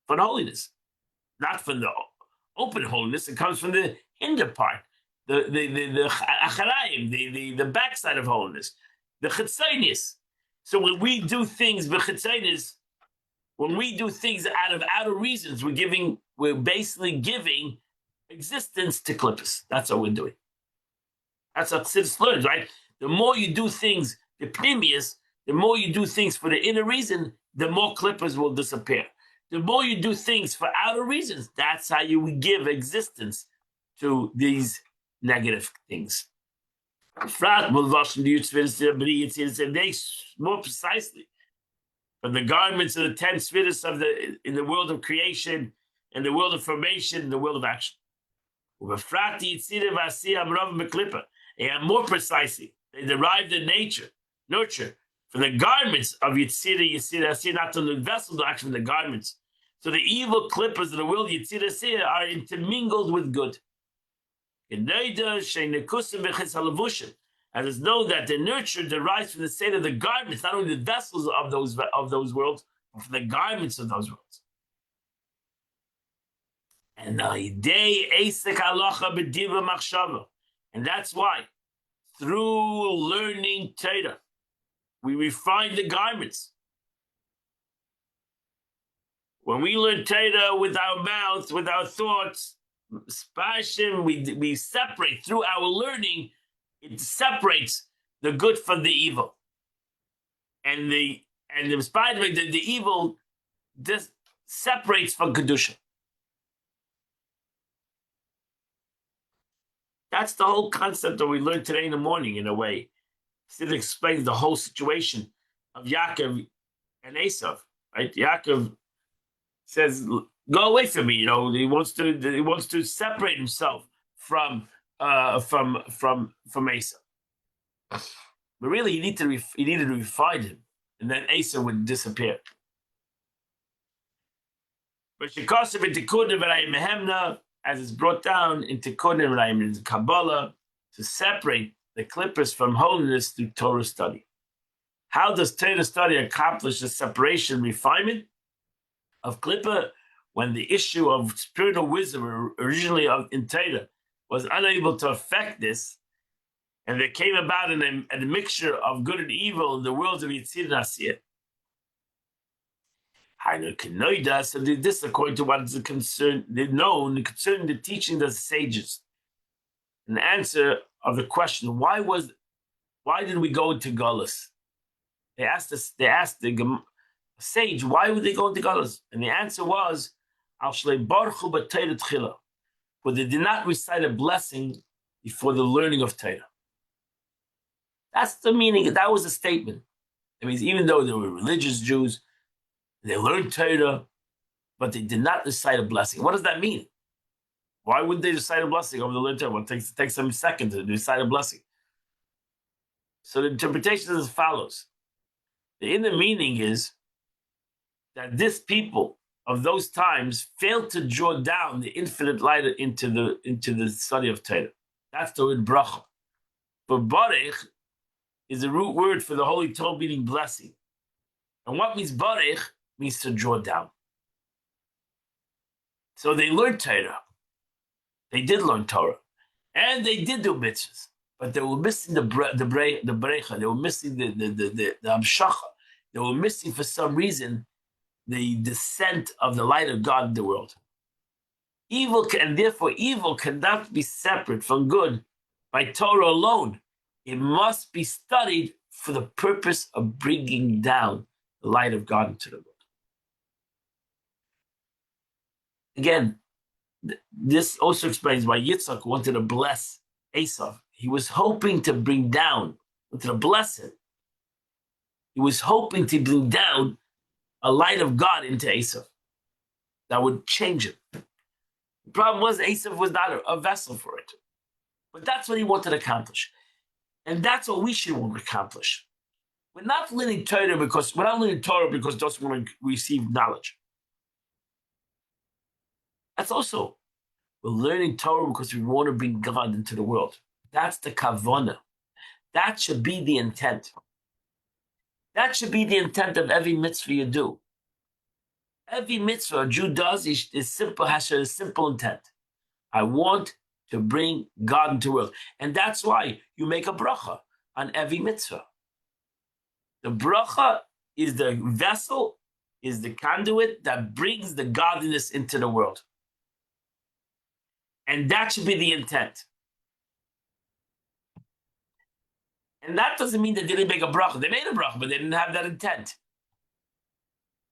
from holiness, not from the open holiness. It comes from the hinder part, the acharayim, the backside of holiness, the chitzonius. So when we do things, when we do things out of outer reasons, we're basically giving existence to klippus. That's what we're doing. That's what Chassidus learns, right? The more you do things, the pnimius, the more you do things for the inner reason, the more klippus will disappear. The more you do things for outer reasons, that's how you give existence to these negative things. More precisely, from the garments of the 10 spheres in the world of creation, in the world of formation, in the world of action. And more precisely, they derive their nurture, from the garments of Yitzira, not from the vessels, but actually from the garments. So the evil klippos of the world, Yitzira, are intermingled with good. And it's known that the nurture derives from the state of the garments, not only the vessels of those worlds, but from the garments of those worlds. And And that's why, through learning Torah, we refine the garments. When we learn Torah with our mouths, with our thoughts, we separate through our learning. It separates the good from the evil, and the evil this separates from kedusha. That's the whole concept that we learned today in the morning. In a way, it explains the whole situation of Yaakov and Esav. Right? Yaakov says, "Go away from me." He wants to separate himself from Esav. But really, he needed to refine him, and then Esav would disappear. But Shekosov in Tikkun V'Rayim Mehemna, as it's brought down in Tikkun V'Rayim in Kabbalah, to separate the clippers from holiness through Torah study. How does Torah study accomplish the separation, refinement of clipper, when the issue of spiritual wisdom originally in Torah was unable to affect this, and there came about a mixture of good and evil in the worlds of Yitzir and Asiyah? So this, according to what is concerned, concerning the teaching of the sages. An answer of the question, why did we go into Galus? They asked the sage, why would they go into Galus? And the answer was, for they did not recite a blessing before the learning of Torah. That's the meaning. That was a statement. It means even though they were religious Jews, they learned Torah, but they did not recite a blessing. What does that mean? Why wouldn't they recite a blessing over the learned Torah? Well, it takes them seconds to recite a blessing. So the interpretation is as follows. The inner meaning is that this people of those times failed to draw down the infinite light into the study of Torah. That's the word bracha. But barech is the root word for the Holy Torah, meaning blessing. And what means barech? Means to draw down. So they learned Torah. They did learn Torah. And they did do mitzvahs. But they were missing the brecha. They were missing the hamshacha. They were missing, for some reason, the descent of the light of God in the world. Therefore evil cannot be separate from good by Torah alone. It must be studied for the purpose of bringing down the light of God into the world. Again, this also explains why Yitzchak wanted to bless Esav. He was hoping to bring down, wanted to bless him. He was hoping to bring down a light of God into Esav that would change him. The problem was Esav was not a vessel for it. But that's what he wanted to accomplish. And that's what we should want to accomplish. We're not learning Torah because we just want to receive knowledge. That's also, we're learning Torah because we want to bring God into the world. That's the kavanah. That should be the intent. That should be the intent of every mitzvah you do. Every mitzvah a Jew does is simple, has a simple intent. I want to bring God into the world. And that's why you make a bracha on every mitzvah. The bracha is the vessel, is the conduit that brings the godliness into the world. And that should be the intent. And that doesn't mean they didn't make a bracha. They made a bracha, but they didn't have that intent.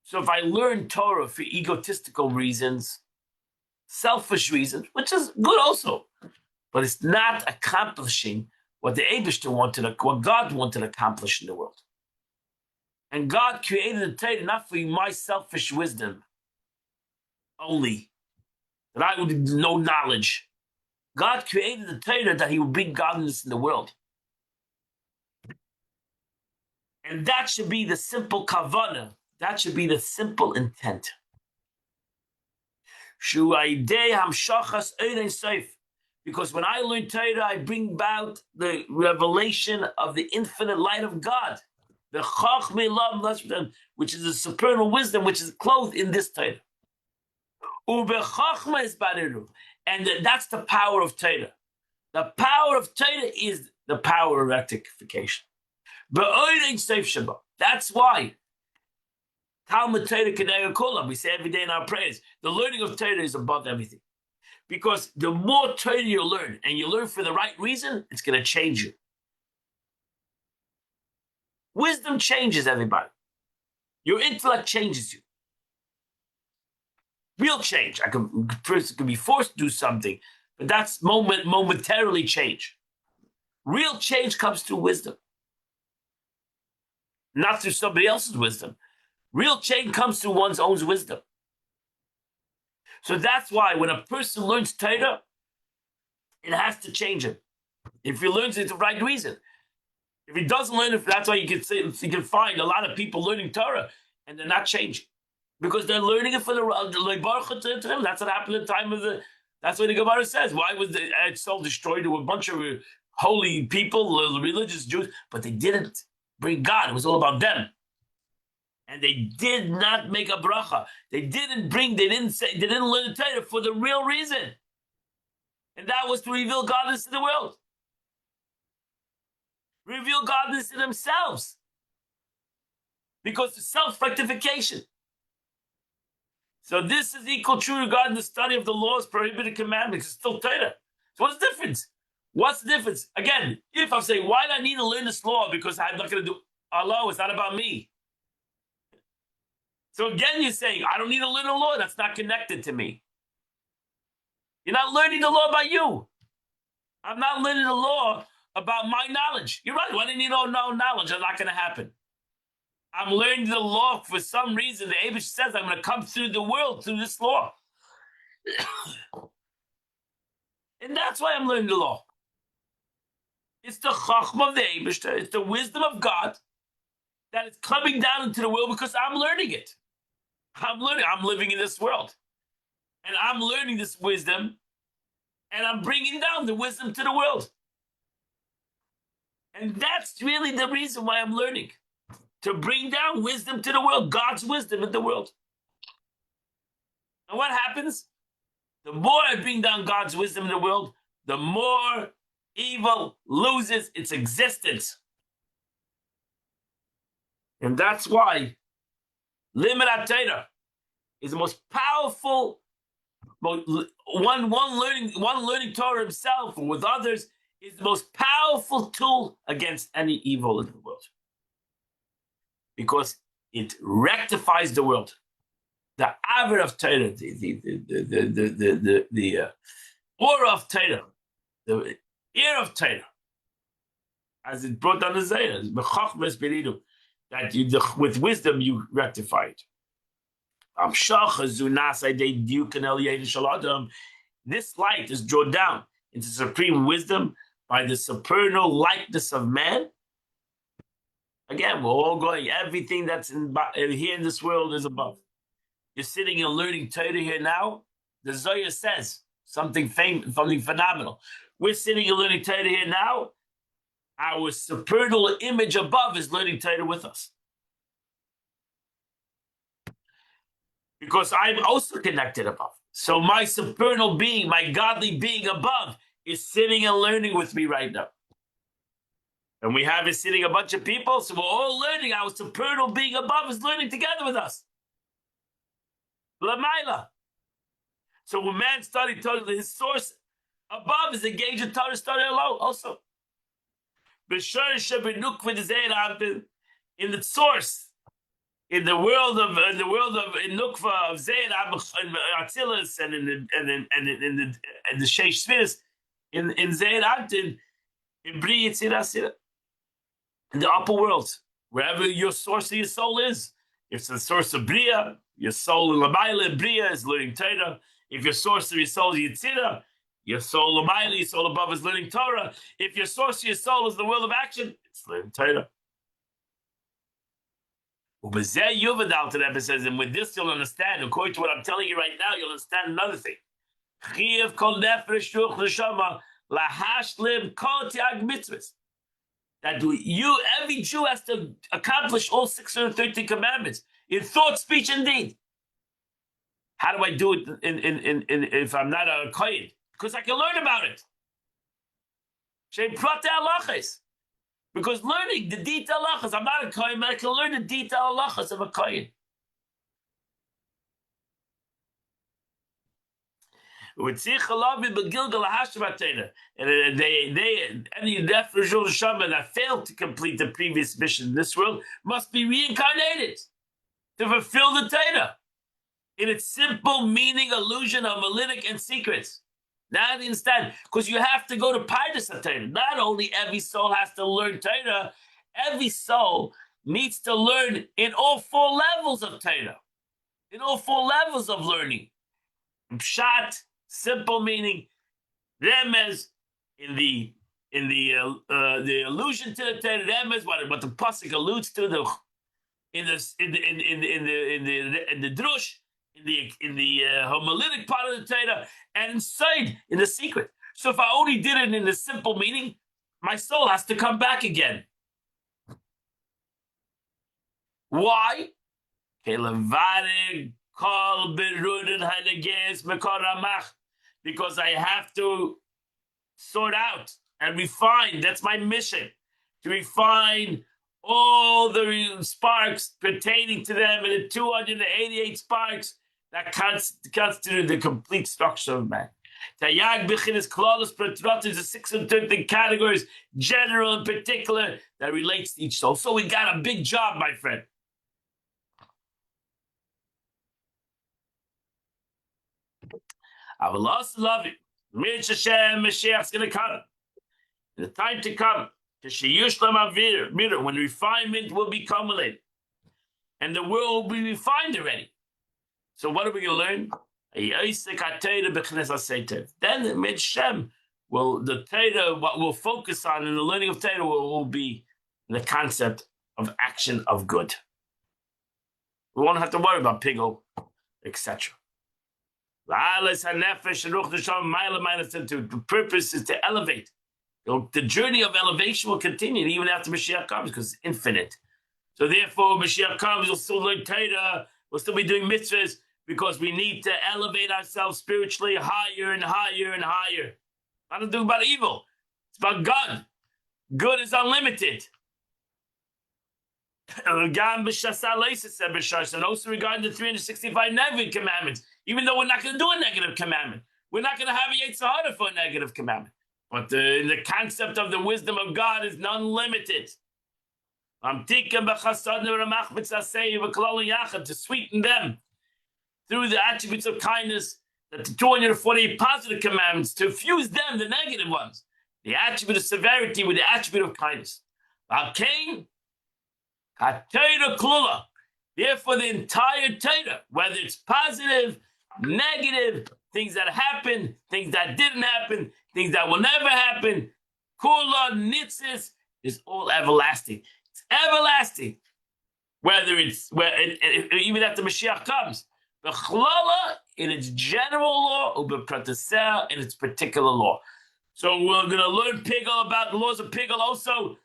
So if I learn Torah for egotistical reasons, selfish reasons, which is good also, but it's not accomplishing what the Eibishter wanted, what God wanted to accomplish in the world. And God created the Torah not for my selfish wisdom only, that I would know knowledge. God created the Torah that he would bring godliness in the world. And that should be the simple kavanah. That should be the simple intent. Because when I learn Torah, I bring about the revelation of the infinite light of God. The Chachmei Lam, which is the supernal wisdom, which is clothed in this Torah. And that's the power of Torah. The power of Torah is the power of rectification. That's why Talmud Torah Kedei Kulam, we say every day in our prayers, the learning of Torah is above everything. Because the more Torah you learn, and you learn for the right reason, it's going to change you. Wisdom changes everybody. Your intellect changes you. Real change. A person can be forced to do something, but that's momentarily change. Real change comes through wisdom, not through somebody else's wisdom. Real change comes through one's own wisdom. So that's why when a person learns Torah, it has to change him. If he learns it for the right reason. If he doesn't learn it, that's why you can find a lot of people learning Torah and they're not changing. Because they're learning it for the like Baruch Hu. That's what happened at the time of the. That's what the Gemara says. Why was the Eretz Yisrael destroyed? There were a bunch of holy people, religious Jews, but they didn't bring God. It was all about them, and they did not make a bracha. They didn't bring. They didn't learn the Torah for the real reason, and that was to reveal godliness to the world, reveal godliness to themselves, because it's self-rectification. So this is equal true regarding the study of the laws, prohibited commandments. It's still Torah. So what's the difference? What's the difference? Again, if I'm saying, why do I need to learn this law? Because I'm not going to do Allah. It's not about me. So again, you're saying, I don't need to learn the law. That's not connected to me. You're not learning the law about you. I'm not learning the law about my knowledge. You're right. Why didn't you know no knowledge? It's not going to happen. I'm learning the law for some reason. The Abish says I'm going to come through the world through this law. And that's why I'm learning the law. It's the Chachma of the Abish. It's the wisdom of God that is coming down into the world because I'm learning it. I'm living in this world. And I'm learning this wisdom and I'm bringing down the wisdom to the world. And that's really the reason why I'm learning. To bring down wisdom to the world, God's wisdom in the world. And what happens? The more I bring down God's wisdom in the world, the more evil loses its existence. And that's why Limud Torah is the most powerful, one learning Torah himself or with others is the most powerful tool against any evil in the world. Because it rectifies the world. The aver of Torah, the aura of Torah, the ear of Torah, as it brought down the Zayah, that with wisdom you rectify it. This light is drawn down into supreme wisdom by the supernal likeness of man. Again, we're all going, everything that's here in this world is above. You're sitting and learning Torah here now. The Zohar says something phenomenal. We're sitting and learning Torah here now. Our supernal image above is learning Torah with us. Because I'm also connected above. So my supernal being, my godly being above is sitting and learning with me right now. And we have it sitting a bunch of people, so we're all learning. Our supernal being above is learning together with us. Lamaila. So when man studied Torah, his source above is engaged in Torah study alone also. In the source, in the world of Nukva of Zeir Atzilus and in the Sheish Sfiris, in Zeir Antin, in Bri Yitzir Asira. In the upper world, wherever your source of your soul is. If it's the source of Bria, your soul in Lamaila, Bria is learning Torah. If your source of your soul is Yitzira, your soul Lamaila, your soul above is learning Torah. If your source of your soul is the world of action, it's learning Torah. The Rebbe says, and with this you'll understand, according to what I'm telling you right now, you'll understand another thing. That every Jew has to accomplish all 613 commandments in thought, speech, and deed. How do I do it if I'm not a kohen? Because I can learn about it. Because learning the detailed halachas, I'm not a kohen, but I can learn the detailed halachas of a kohen. And any deaf Rishon Shama that failed to complete the previous mission in this world must be reincarnated to fulfill the Torah in its simple meaning, illusion, analytic, and secrets. Now understand, because you have to go to Pardes Torah. Not only every soul has to learn Torah, every soul needs to learn in all four levels of Torah, in all four levels of learning. Pshat, simple meaning, remez, in the allusion to the Torah, remez, what the pasuk alludes to, in the drush, in the homiletic part of the Torah, and inside in the secret. So if I only did it in the simple meaning, my soul has to come back again. Why? Because I have to sort out and refine. That's my mission, to refine all the sparks pertaining to them, and the 288 sparks that constitute the complete structure of man. Tayag B'chinas Klolus Petrot is the 630 categories, general and particular, that relates to each soul. So we got a big job, my friend. I will also love it. Mirch Hashem, Mashiach's going to come. The time to come, when refinement will be culminated, and the world will be refined already. So what are we going to learn? Then the Midshem the Torah, what we'll focus on in the learning of Torah will be the concept of action of good. We won't have to worry about piggle, etc. The purpose is to elevate. The journey of elevation will continue even after Mashiach comes, because it's infinite. So therefore, Mashiach comes, we'll still learn Torah, we'll still be doing mitzvahs, because we need to elevate ourselves spiritually higher and higher and higher. Not to do about evil. It's about God. Good is unlimited. And also regarding the 365 negative commandments, even though we're not going to do a negative commandment, we're not going to have a Yetzer Hara for a negative commandment. But the concept of the wisdom of God is unlimited. To sweeten them through the attributes of kindness, that the 248 positive commandments, to fuse them, the negative ones, the attribute of severity with the attribute of kindness. Therefore, the entire Torah, whether it's positive, negative, things that happen, things that didn't happen, things that will never happen, kula nitzis, is all everlasting. It's everlasting. Whether it's even after Mashiach comes, the chlala in its general law, ubeprataseh in its particular law. So we're going to learn Pigel about the laws of Pigel also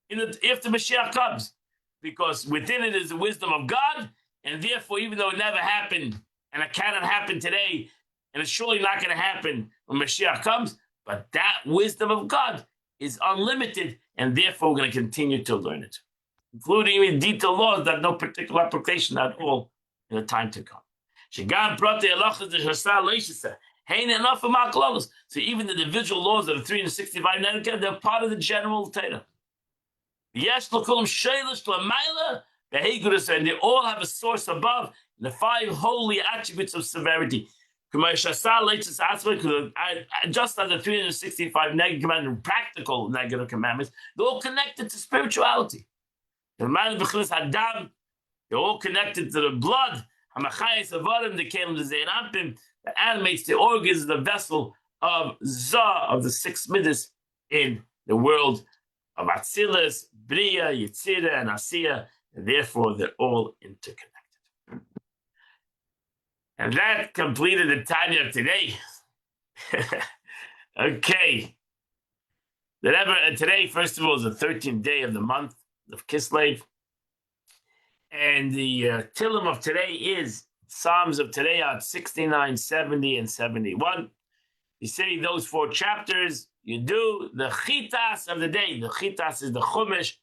after Mashiach comes, because within it is the wisdom of God, and therefore, even though it never happened, and it cannot happen today, and it's surely not going to happen when Mashiach comes, but that wisdom of God is unlimited, and therefore we're going to continue to learn it, including even detailed laws that have no particular application at all in the time to come. So even the individual laws of the 365, they're part of the general Torah. And they all have a source above, the 5 holy attributes of severity. Just as the 365 negative commandments, practical negative commandments, they're all connected to spirituality. They're all connected to the blood, that animates the organs of the vessel of Zah, of the 6 midas in the world of Atzilus, Bria, Yetzirah, and Asiya, and therefore they're all interconnected. And that completed the Tanya of today. Okay. Today, first of all, is the 13th day of the month of Kislev. And the Tillim of today is, Psalms of today are 69, 70, and 71. You say those 4 chapters you do the chitas of the day. The chitas is the Chumash,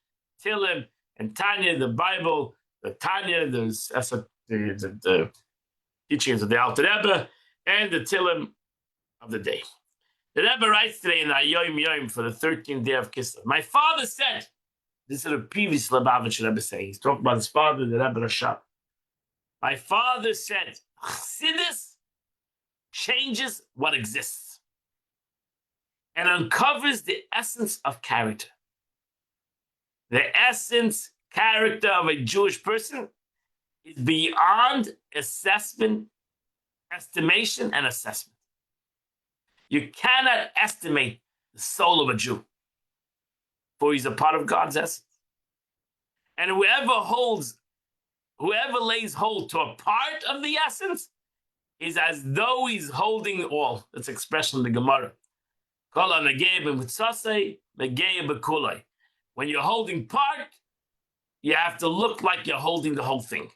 Tilim, and Tanya, the Bible, the Tanya, the teachings of the Alter Rebbe, and the Tilim of the day. The Rebbe writes today in Ayoim Yoim for the 13th day of Kislev. My father said, this is a previous Lubavitch Rebbe saying. He's talking about his father, the Rebbe Rashab. My father said, Chassidus changes what exists and uncovers the essence of character. The essence, character of a Jewish person is beyond assessment, estimation, and assessment. You cannot estimate the soul of a Jew, for he's a part of God's essence. And whoever lays hold to a part of the essence is as though he's holding all. That's expression in the Gemara. When you're holding part, you have to look like you're holding the whole thing.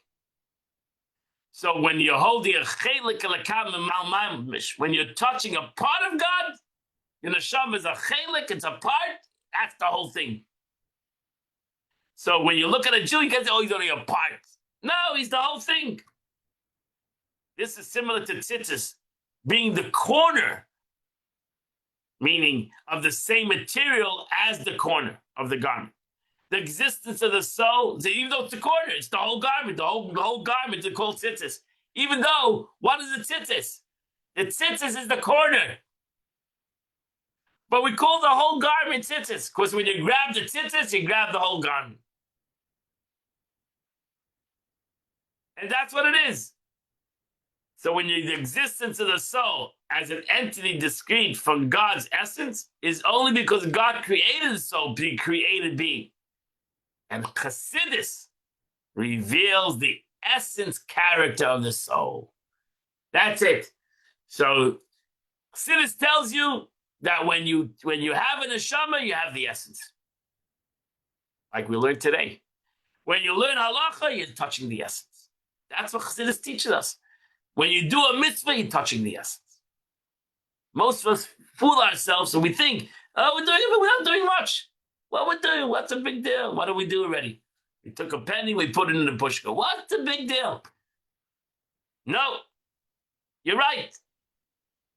So when you're holding a chelik malmamish, when you're touching a part of God, your neshama is a chelik, it's a part, that's the whole thing. So when you look at a Jew, you can say, oh, he's only a part. No, he's the whole thing. This is similar to tzitzis being the corner, meaning of the same material as the corner of the garment. The existence of the soul, even though it's the corner, it's the whole garment. The whole garment is called tzitzis. Even though, what is the tzitzis? The tzitzis is the corner. But we call the whole garment tzitzis, because when you grab the tzitzis, you grab the whole garment. And that's what it is. So when the existence of the soul as an entity discrete from God's essence is only because God created the soul to be created being. And Chassidus reveals the essence character of the soul. That's it. So Chassidus tells you that when you have a neshama, you have the essence. Like we learned today. When you learn halacha, you're touching the essence. That's what Chassidus teaches us. When you do a mitzvah, you're touching the essence. Most of us fool ourselves and we think, oh, we're not doing much. What we're doing, what's a big deal? What do we do already? We took a penny, we put it in the pushka. What's the big deal? No, you're right.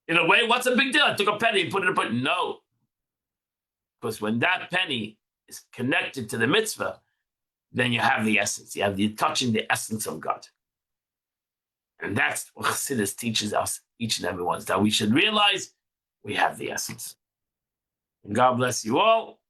In a way, what's a big deal? I took a penny and put it in the pushka. No. Because when that penny is connected to the mitzvah, then you have the essence. You're touching the essence of God. And that's what Chassidus teaches us, each and every one, that we should realize we have the essence. And God bless you all.